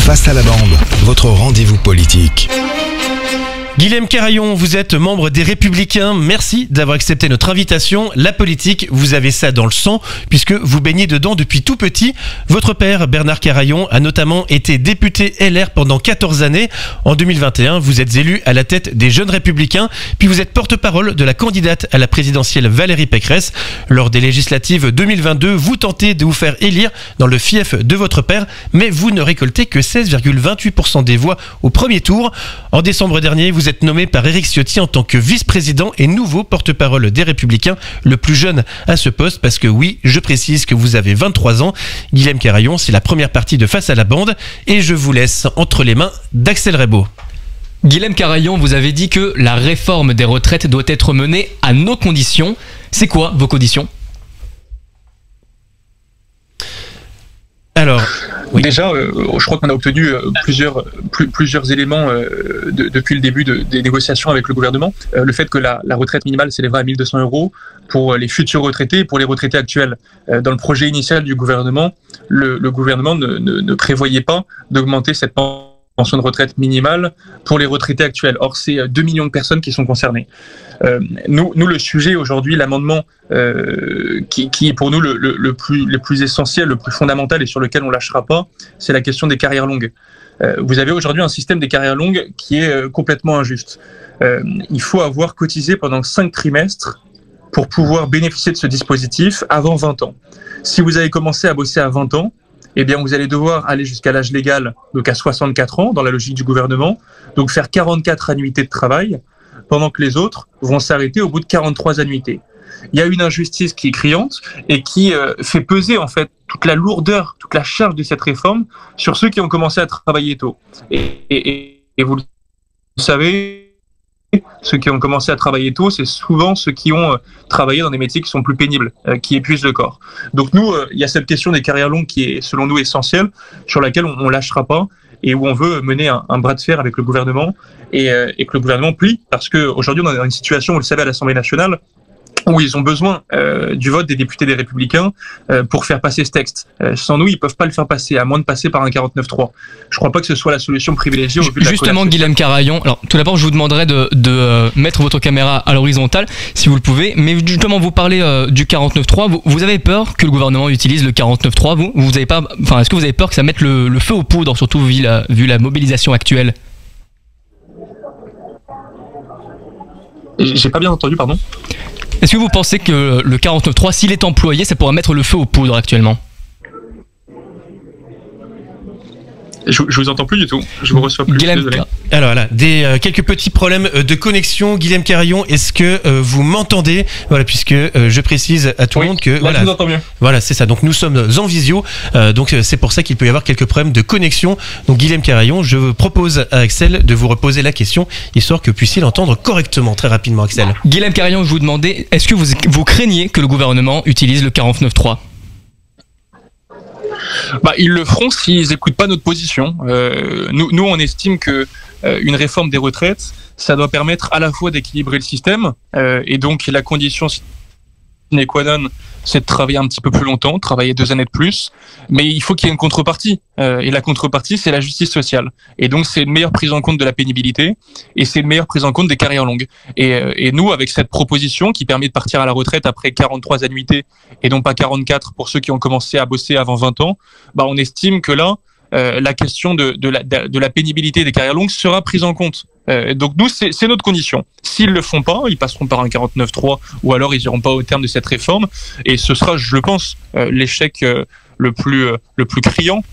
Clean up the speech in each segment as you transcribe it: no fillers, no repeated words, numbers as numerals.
Face à la bande, votre rendez-vous politique. Guilhem Carayon, vous êtes membre des Républicains. Merci d'avoir accepté notre invitation. La politique, vous avez ça dans le sang, puisque vous baignez dedans depuis tout petit. Votre père, Bernard Carayon, a notamment été député LR pendant 14 années. En 2021, vous êtes élu à la tête des Jeunes Républicains, puis vous êtes porte-parole de la candidate à la présidentielle Valérie Pécresse. Lors des législatives 2022, vous tentez de vous faire élire dans le fief de votre père, mais vous ne récoltez que 16,28% des voix au premier tour. En décembre dernier, vous êtes nommé par Éric Ciotti en tant que vice-président et nouveau porte-parole des Républicains, le plus jeune à ce poste, parce que oui, je précise que vous avez 23 ans. Guilhem Carayon, c'est la première partie de Face à la bande, et je vous laisse entre les mains d'Axel Rebaud. Guilhem Carayon, vous avez dit que la réforme des retraites doit être menée à nos conditions. C'est quoi vos conditions ? Alors, oui. Déjà, je crois qu'on a obtenu plusieurs éléments depuis le début des négociations avec le gouvernement. Le fait que la retraite minimale s'élèvera à 1 200 € pour les futurs retraités et pour les retraités actuels. Dans le projet initial du gouvernement, le gouvernement ne prévoyait pas d'augmenter cette pension de retraite minimale pour les retraités actuels. Or, c'est 2 millions de personnes qui sont concernées. Nous, le sujet aujourd'hui, l'amendement qui est pour nous le plus essentiel, le plus fondamental et sur lequel on lâchera pas, c'est la question des carrières longues. Vous avez aujourd'hui un système des carrières longues qui est complètement injuste. Il faut avoir cotisé pendant 5 trimestres pour pouvoir bénéficier de ce dispositif avant 20 ans. Si vous avez commencé à bosser à 20 ans, eh bien, vous allez devoir aller jusqu'à l'âge légal, donc à 64 ans, dans la logique du gouvernement, donc faire 44 annuités de travail, pendant que les autres vont s'arrêter au bout de 43 annuités. Il y a une injustice qui est criante et qui fait peser en fait toute la lourdeur, toute la charge de cette réforme sur ceux qui ont commencé à travailler tôt. Et vous le savez, ceux qui ont commencé à travailler tôt, c'est souvent ceux qui ont travaillé dans des métiers qui sont plus pénibles, qui épuisent le corps. Donc nous, il y a cette question des carrières longues qui est selon nous essentielle, sur laquelle on lâchera pas et où on veut mener un bras de fer avec le gouvernement et que le gouvernement plie, parce qu'aujourd'hui on est dans une situation, vous le savez, à l'Assemblée nationale, où ils ont besoin du vote des députés des Républicains pour faire passer ce texte. Sans nous, ils peuvent pas le faire passer, à moins de passer par un 49.3. Je crois pas que ce soit la solution privilégiée au vu de la Justement, Guilhem Carayon, alors tout d'abord, je vous demanderai de mettre votre caméra à l'horizontale, si vous le pouvez, mais justement, vous parlez du 49.3, vous avez peur que le gouvernement utilise le 49.3, vous avez pas, enfin, est-ce que vous avez peur que ça mette le feu aux poudres, surtout vu la mobilisation actuelle ? J'ai pas bien entendu, pardon. Est-ce que vous pensez que le 49.3, s'il est employé, ça pourra mettre le feu aux poudres actuellement ? Je vous entends plus du tout. Je vous reçois plus. Désolé. Alors là, quelques petits problèmes de connexion. Guilhem Carayon, est-ce que vous m'entendez ? Voilà, puisque je précise à tout le monde que là, voilà, je vous entends mieux. Voilà, c'est ça. Donc nous sommes en visio, donc c'est pour ça qu'il peut y avoir quelques problèmes de connexion. Donc Guilhem Carayon, je propose à Axel de vous reposer la question, histoire que vous puissiez l'entendre correctement, très rapidement, Axel. Guilhem Carayon, je vous demandais, est-ce que vous craignez que le gouvernement utilise le 49.3 ? Ils le feront s'ils n'écoutent pas notre position. Nous, on estime que une réforme des retraites, ça doit permettre à la fois d'équilibrer le système, et donc la condition sine qua non, c'est de travailler un petit peu plus longtemps, travailler 2 années de plus, mais il faut qu'il y ait une contrepartie. Et la contrepartie, c'est la justice sociale. Et donc, c'est une meilleure prise en compte de la pénibilité, et c'est une meilleure prise en compte des carrières longues. Et nous, avec cette proposition qui permet de partir à la retraite après 43 annuités, et non pas 44 pour ceux qui ont commencé à bosser avant 20 ans, on estime que là, la question de la pénibilité des carrières longues sera prise en compte. Donc nous, c'est notre condition. S'ils le font pas, ils passeront par un 49.3 ou alors ils iront pas au terme de cette réforme. Et ce sera, je le pense, l'échec le plus criant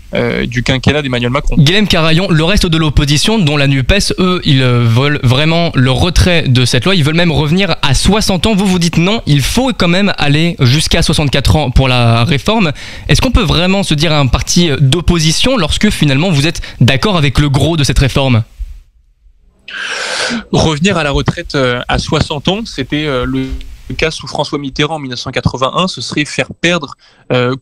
du quinquennat d'Emmanuel Macron. Guilhem Carayon, le reste de l'opposition, dont la NUPES, eux, ils veulent vraiment le retrait de cette loi. Ils veulent même revenir à 60 ans. Vous dites non, il faut quand même aller jusqu'à 64 ans pour la réforme. Est-ce qu'on peut vraiment se dire un parti d'opposition lorsque finalement vous êtes d'accord avec le gros de cette réforme ? Revenir à la retraite à 60 ans, c'était le cas sous François Mitterrand en 1981, ce serait faire perdre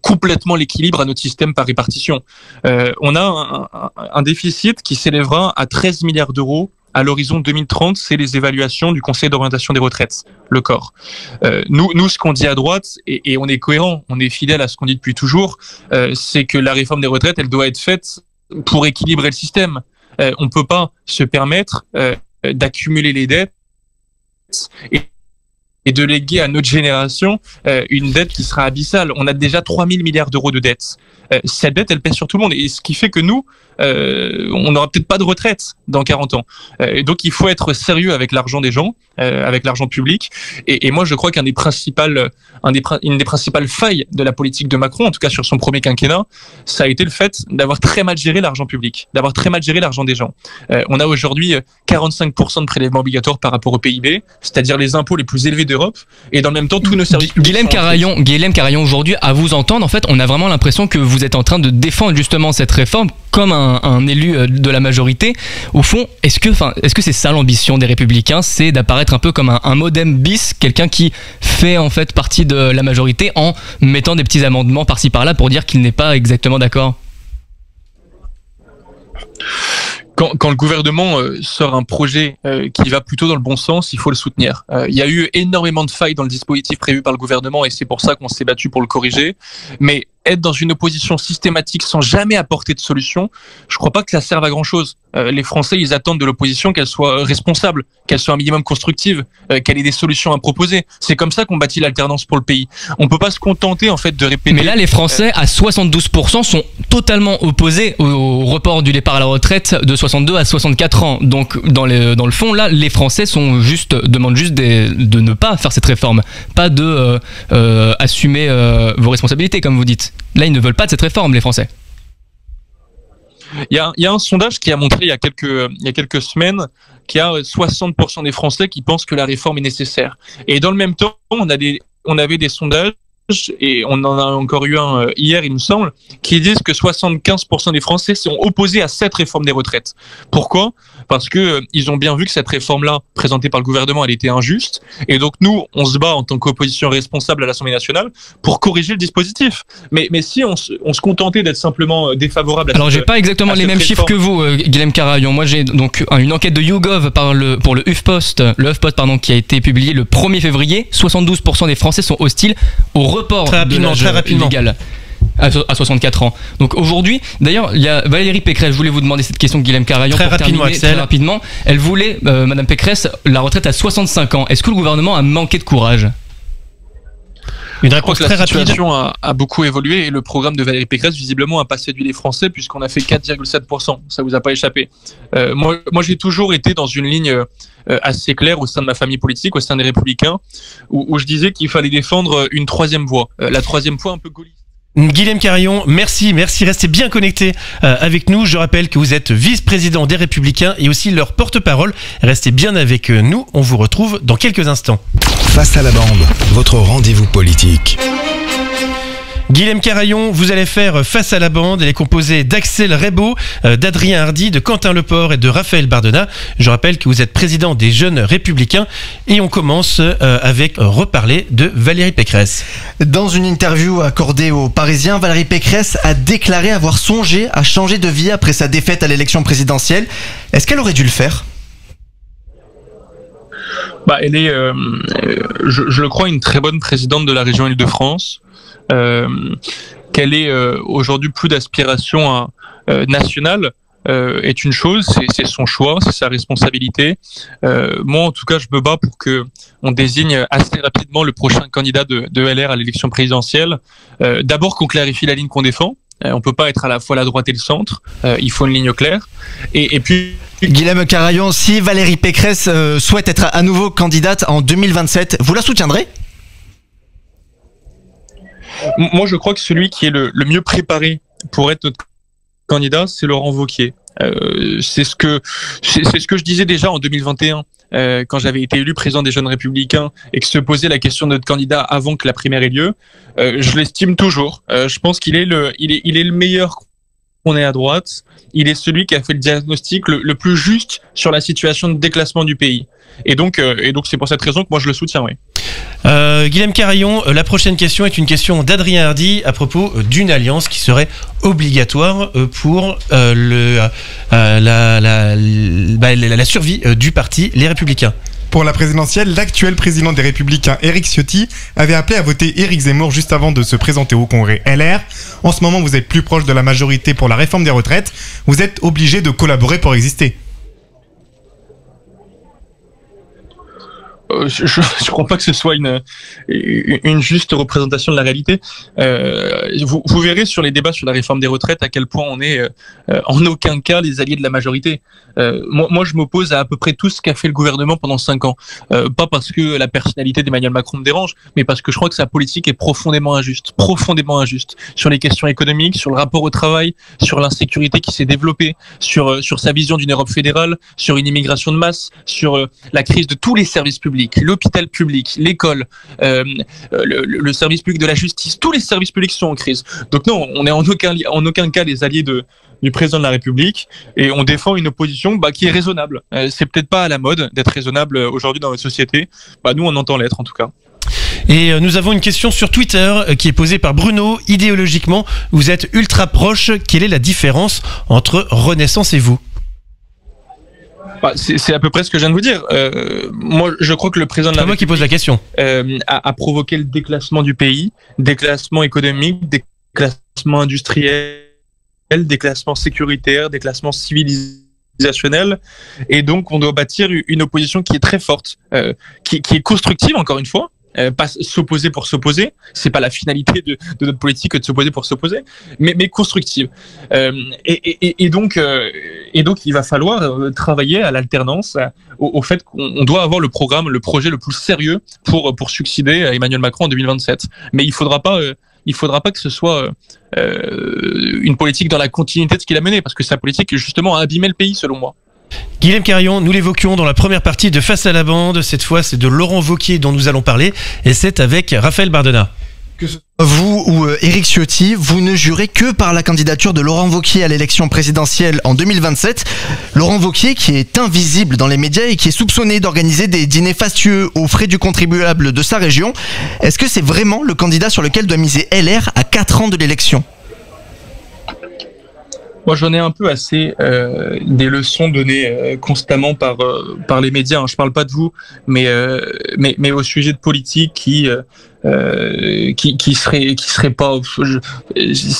complètement l'équilibre à notre système par répartition. On a un déficit qui s'élèvera à 13 milliards d'euros à l'horizon 2030, c'est les évaluations du Conseil d'orientation des retraites, le corps. Nous, ce qu'on dit à droite, et on est cohérent, on est fidèle à ce qu'on dit depuis toujours, c'est que la réforme des retraites, elle doit être faite pour équilibrer le système. On peut pas se permettre d'accumuler les dettes et de léguer à notre génération une dette qui sera abyssale. On a déjà 3 000 milliards d'euros de dettes. Cette dette, elle pèse sur tout le monde. Et ce qui fait que nous, on n'aura peut-être pas de retraite dans 40 ans. Et donc, il faut être sérieux avec l'argent des gens, avec l'argent public. Et moi, je crois qu'une des principales failles de la politique de Macron, en tout cas sur son premier quinquennat, ça a été le fait d'avoir très mal géré l'argent public, d'avoir très mal géré l'argent des gens. On a aujourd'hui 45% de prélèvements obligatoires par rapport au PIB, c'est-à-dire les impôts les plus élevés d'Europe. Et dans le même temps, tous nos services publics... Guilhem Carayon, aujourd'hui, à vous entendre, en fait, on a vraiment l'impression que vous êtes en train de défendre justement cette réforme comme un élu de la majorité. Au fond, est-ce que c'est ça l'ambition des Républicains, c'est d'apparaître un peu comme un modem bis, quelqu'un qui fait en fait partie de la majorité en mettant des petits amendements par-ci par-là pour dire qu'il n'est pas exactement d'accord? Quand le gouvernement sort un projet qui va plutôt dans le bon sens, il faut le soutenir. Il y a eu énormément de failles dans le dispositif prévu par le gouvernement et c'est pour ça qu'on s'est battu pour le corriger. Mais être dans une opposition systématique sans jamais apporter de solution, je crois pas que ça serve à grand chose. Les Français, ils attendent de l'opposition qu'elle soit responsable, qu'elle soit un minimum constructive, qu'elle ait des solutions à proposer. C'est comme ça qu'on bâtit l'alternance pour le pays. On peut pas se contenter en fait de répéter. Mais là, les Français à 72% sont totalement opposés au report du départ à la retraite de 62 à 64 ans. Donc dans le fond, là, les Français demandent juste de ne pas faire cette réforme, pas de assumer vos responsabilités, comme vous dites. Là, ils ne veulent pas de cette réforme, les Français. Il y a un sondage qui a montré il y a quelques semaines qu'il y a 60% des Français qui pensent que la réforme est nécessaire. Et dans le même temps, on avait des sondages, et on en a encore eu un hier, il me semble, qui disent que 75% des Français sont opposés à cette réforme des retraites. Pourquoi ? Parce que ils ont bien vu que cette réforme-là, présentée par le gouvernement, elle était injuste. Et donc nous, on se bat en tant qu'opposition responsable à l'Assemblée nationale pour corriger le dispositif. Mais si on se contentait d'être simplement défavorable à Alors j'ai pas exactement les mêmes chiffres que vous, Guilhem Carayon. Moi j'ai donc une enquête de YouGov pour le HuffPost, qui a été publié le 1er février. 72% des Français sont hostiles au report de l'âge légal à 64 ans. Donc aujourd'hui, d'ailleurs, il y a Valérie Pécresse, je voulais vous demander cette question, Guilhem Carayon, très rapidement. Elle voulait, Madame Pécresse, la retraite à 65 ans. Est-ce que le gouvernement a manqué de courage ? Une réponse très rapide. La situation a beaucoup évolué et le programme de Valérie Pécresse, visiblement, n'a pas séduit les Français puisqu'on a fait 4,7%. Ça vous a pas échappé. Moi, j'ai toujours été dans une ligne assez claire au sein de ma famille politique, au sein des Républicains, où je disais qu'il fallait défendre une troisième voie. La troisième voie un peu gaulliste. Guilhem Carayon, merci, restez bien connectés avec nous. Je rappelle que vous êtes vice-président des Républicains et aussi leur porte-parole. Restez bien avec nous, on vous retrouve dans quelques instants. Face à la bande, votre rendez-vous politique. Guilhem Carayon, vous allez faire Face à la bande. Elle est composée d'Axel Reybaud, d'Adrien Hardy, de Quentin Leport et de Raphaël Bardena. Je rappelle que vous êtes président des Jeunes Républicains et on commence avec reparler de Valérie Pécresse. Dans une interview accordée aux Parisiens, Valérie Pécresse a déclaré avoir songé à changer de vie après sa défaite à l'élection présidentielle. Est-ce qu'elle aurait dû le faire ? Elle est, je le crois, une très bonne présidente de la région Île-de-France. Qu'elle ait aujourd'hui plus d'aspiration nationale est une chose, c'est son choix, c'est sa responsabilité. Moi, en tout cas, je me bats pour que on désigne assez rapidement le prochain candidat de LR à l'élection présidentielle. D'abord qu'on clarifie la ligne qu'on défend. On peut pas être à la fois la droite et le centre. Il faut une ligne claire. Et puis Guilhem Carayon, si Valérie Pécresse souhaite être à nouveau candidate en 2027, vous la soutiendrez ? Moi, je crois que celui qui est le mieux préparé pour être notre candidat, c'est Laurent Wauquiez. C'est ce que je disais déjà en 2021 quand j'avais été élu président des Jeunes Républicains et que se posait la question de notre candidat avant que la primaire ait lieu. Je l'estime toujours. Je pense qu'il est le meilleur qu'on ait à droite. Il est celui qui a fait le diagnostic le plus juste sur la situation de déclassement du pays. Et donc c'est pour cette raison que moi je le soutiens, oui. Guilhem Carayon, la prochaine question est une question d'Adrien Hardy à propos d'une alliance qui serait obligatoire pour la survie du parti Les Républicains. Pour la présidentielle, l'actuel président des Républicains, Éric Ciotti, avait appelé à voter Éric Zemmour juste avant de se présenter au congrès LR. En ce moment, vous êtes plus proche de la majorité pour la réforme des retraites. Vous êtes obligé de collaborer pour exister. Je crois pas que ce soit une juste représentation de la réalité. Vous verrez sur les débats sur la réforme des retraites à quel point on est en aucun cas les alliés de la majorité. Moi, je m'oppose à peu près tout ce qu'a fait le gouvernement pendant 5 ans. Pas parce que la personnalité d'Emmanuel Macron me dérange, mais parce que je crois que sa politique est profondément injuste sur les questions économiques, sur le rapport au travail, sur l'insécurité qui s'est développée, sur sa vision d'une Europe fédérale, sur une immigration de masse, sur la crise de tous les services publics, l'hôpital public, l'école, le service public de la justice, tous les services publics sont en crise. Donc non, on n'est en aucun cas les alliés du président de la République et on défend une opposition qui est raisonnable. C'est peut-être pas à la mode d'être raisonnable aujourd'hui dans notre société. Nous, on entend l'être en tout cas. Et nous avons une question sur Twitter qui est posée par Bruno. Idéologiquement, vous êtes ultra proche. Quelle est la différence entre Renaissance et vous ? C'est à peu près ce que je viens de vous dire. Moi, je crois que le président de la République, qui pose la question, a provoqué le déclassement du pays, déclassement économique, déclassement industriel, déclassement sécuritaire, déclassement civilisationnel. Et donc, on doit bâtir une opposition qui est très forte, qui est constructive, encore une fois. Pas s'opposer pour s'opposer, c'est pas la finalité de notre politique que de s'opposer pour s'opposer, mais constructive. Et donc il va falloir travailler à l'alternance, au fait qu'on doit avoir le programme, le projet le plus sérieux pour succéder à Emmanuel Macron en 2027. Mais il faudra pas que ce soit une politique dans la continuité de ce qu'il a mené, parce que sa politique justement a abîmé le pays selon moi. Guilhem Carayon, nous l'évoquions dans la première partie de Face à la bande. Cette fois, c'est de Laurent Wauquiez dont nous allons parler, et c'est avec Raphaël Bardena. Que ce soit vous ou Éric Ciotti, vous ne jurez que par la candidature de Laurent Wauquiez à l'élection présidentielle en 2027. Laurent Wauquiez qui est invisible dans les médias et qui est soupçonné d'organiser des dîners fastueux aux frais du contribuable de sa région. Est-ce que c'est vraiment le candidat sur lequel doit miser LR à 4 ans de l'élection ? Moi, j'en ai un peu assez des leçons données constamment par les médias. Je parle pas de vous, mais au sujet de politique qui serait pas.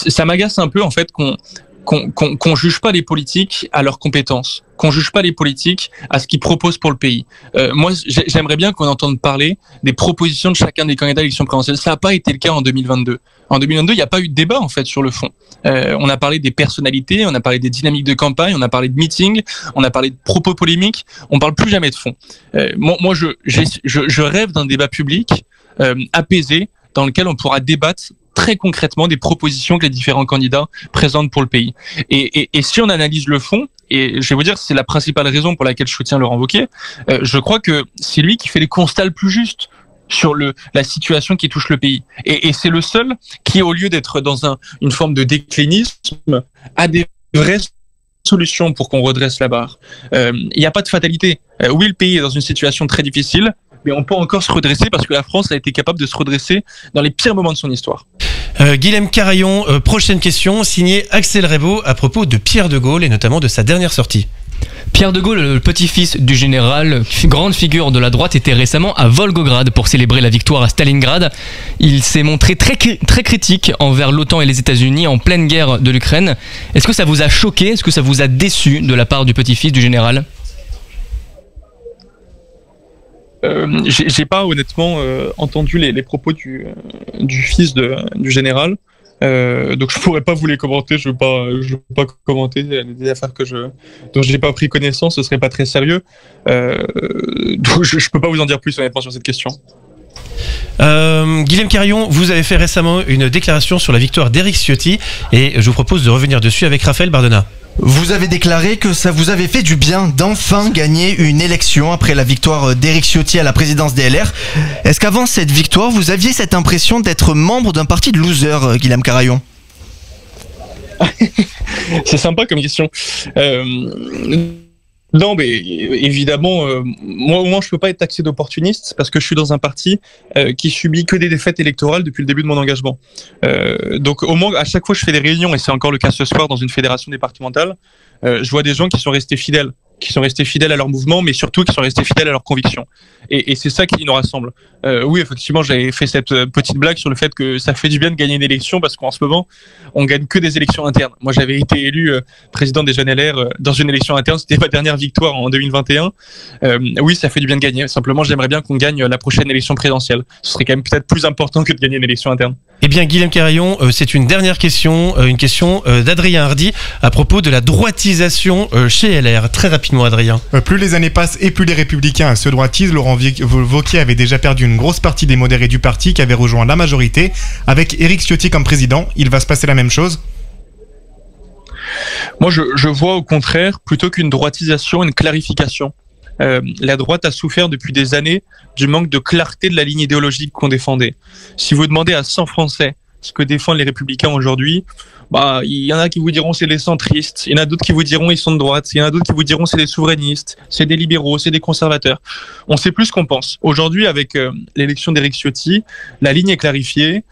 Ça m'agace un peu en fait qu'on juge pas les politiques à leurs compétences, qu'on juge pas les politiques à ce qu'ils proposent pour le pays. Moi, j'aimerais bien qu'on entende parler des propositions de chacun des candidats à l'élection présidentielle. Ça n'a pas été le cas en 2022. En 2022, il n'y a pas eu de débat en fait sur le fond. On a parlé des personnalités, on a parlé des dynamiques de campagne, on a parlé de meetings, on a parlé de propos polémiques. On parle plus jamais de fond. Moi, je rêve d'un débat public apaisé dans lequel on pourra débattre très concrètement des propositions que les différents candidats présentent pour le pays. Et si on analyse le fond, et je vais vous dire, c'est la principale raison pour laquelle je soutiens Laurent Wauquiez, je crois que c'est lui qui fait les constats le plus justes sur la situation qui touche le pays. Et c'est le seul qui, au lieu d'être dans une forme de déclinisme, a des vraies solutions pour qu'on redresse la barre. Il n'y a pas de fatalité. Oui, le pays est dans une situation très difficile, mais on peut encore se redresser parce que la France a été capable de se redresser dans les pires moments de son histoire. Guilhem Carayon, prochaine question, signée Axel Rebaud à propos de Pierre de Gaulle et notamment de sa dernière sortie. Pierre de Gaulle, le petit-fils du général, grande figure de la droite, était récemment à Volgograd pour célébrer la victoire à Stalingrad. Il s'est montré très critique envers l'OTAN et les États-Unis en pleine guerre de l'Ukraine. Est-ce que ça vous a choqué? Est-ce que ça vous a déçu de la part du petit-fils du général? J'ai pas honnêtement entendu les propos du fils du général. Donc je pourrais pas vous les commenter, je veux pas commenter des affaires dont j'ai pas pris connaissance, ce serait pas très sérieux. Donc je peux pas vous en dire plus honnêtement sur cette question. Guilhem Carayon, vous avez fait récemment une déclaration sur la victoire d'Éric Ciotti et je vous propose de revenir dessus avec Raphaël Bardena. Vous avez déclaré que ça vous avait fait du bien d'enfin gagner une élection après la victoire d'Éric Ciotti à la présidence des LR. Est-ce qu'avant cette victoire, vous aviez cette impression d'être membre d'un parti de losers, Guilhem Carayon? C'est sympa comme question. Non, mais évidemment, moi au moins je peux pas être taxé d'opportuniste parce que je suis dans un parti qui subit que des défaites électorales depuis le début de mon engagement. Donc au moins à chaque fois que je fais des réunions, et c'est encore le cas ce soir dans une fédération départementale, je vois des gens qui sont restés fidèles, qui sont restés fidèles à leur mouvement, mais surtout qui sont restés fidèles à leurs convictions. Et c'est ça qui nous rassemble. Oui, effectivement, j'avais fait cette petite blague sur le fait que ça fait du bien de gagner une élection parce qu'en ce moment, on gagne que des élections internes. Moi, j'avais été élu président des Jeunes LR dans une élection interne. C'était ma dernière victoire en 2021. Oui, ça fait du bien de gagner. Simplement, j'aimerais bien qu'on gagne la prochaine élection présidentielle. Ce serait quand même peut-être plus important que de gagner une élection interne. Eh bien, Guilhem Carayon, c'est une dernière question, une question d'Adrien Hardy à propos de la droitisation chez LR. Très rapidement, Adrien. Plus les années passent et plus les Républicains se droitisent. Laurent Wauquiez avait déjà perdu une grosse partie des modérés du parti qui avaient rejoint la majorité. Avec Éric Ciotti comme président, il va se passer la même chose? Moi, je vois au contraire, plutôt qu'une droitisation, une clarification. La droite a souffert depuis des années du manque de clarté de la ligne idéologique qu'on défendait. Si vous demandez à 100 Français ce que défendent les Républicains aujourd'hui, il y en a qui vous diront c'est les centristes, il y en a d'autres qui vous diront ils sont de droite, il y en a d'autres qui vous diront c'est des souverainistes, c'est des libéraux, c'est des conservateurs. On sait plus ce qu'on pense. Aujourd'hui, avec l'élection d'Éric Ciotti, la ligne est clarifiée,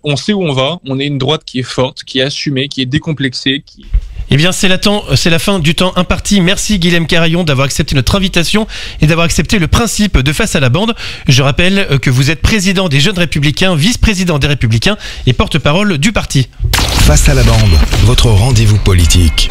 on sait où on va, on est une droite qui est forte, qui est assumée, qui est décomplexée, qui... Eh bien, c'est la fin du temps imparti. Merci Guilhem Carayon d'avoir accepté notre invitation et d'avoir accepté le principe de Face à la bande. Je rappelle que vous êtes président des Jeunes Républicains, vice-président des Républicains et porte-parole du parti. Face à la bande, votre rendez-vous politique.